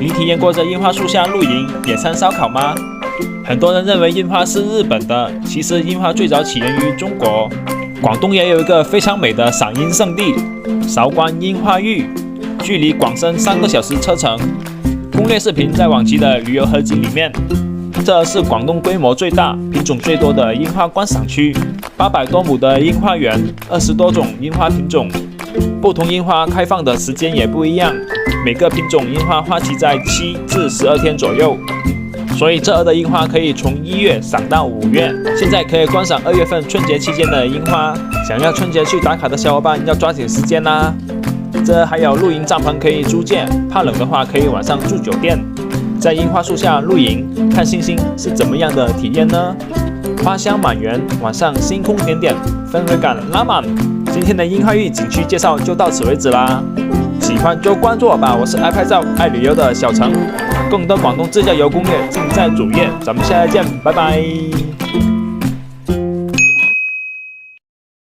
您体验过在樱花树下露营、野餐、烧烤吗？很多人认为樱花是日本的，其实樱花最早起源于中国。广东也有一个非常美的赏樱圣地——韶关樱花峪，距离广深3个小时车程。攻略视频在往期的旅游合集里面。这是广东规模最大、品种最多的樱花观赏区，800多亩的樱花园，20多种樱花品种。不同樱花开放的时间也不一样，每个品种樱花花期在7至12天左右。所以这儿的樱花可以从1月赏到5月，现在可以观赏2月份春节期间的樱花。想要春节去打卡的小伙伴要抓紧时间啦！这还有露营帐篷可以租借，怕冷的话可以晚上住酒店。在樱花树下露营看星星是怎么样的体验呢？花香满园，晚上星空点点，氛围感拉满。今天的樱花峪景区介绍就到此为止啦，喜欢就关注我吧，我是爱拍照爱旅游的小陈。更多广东自驾游攻略尽在主页，咱们下期见，拜拜。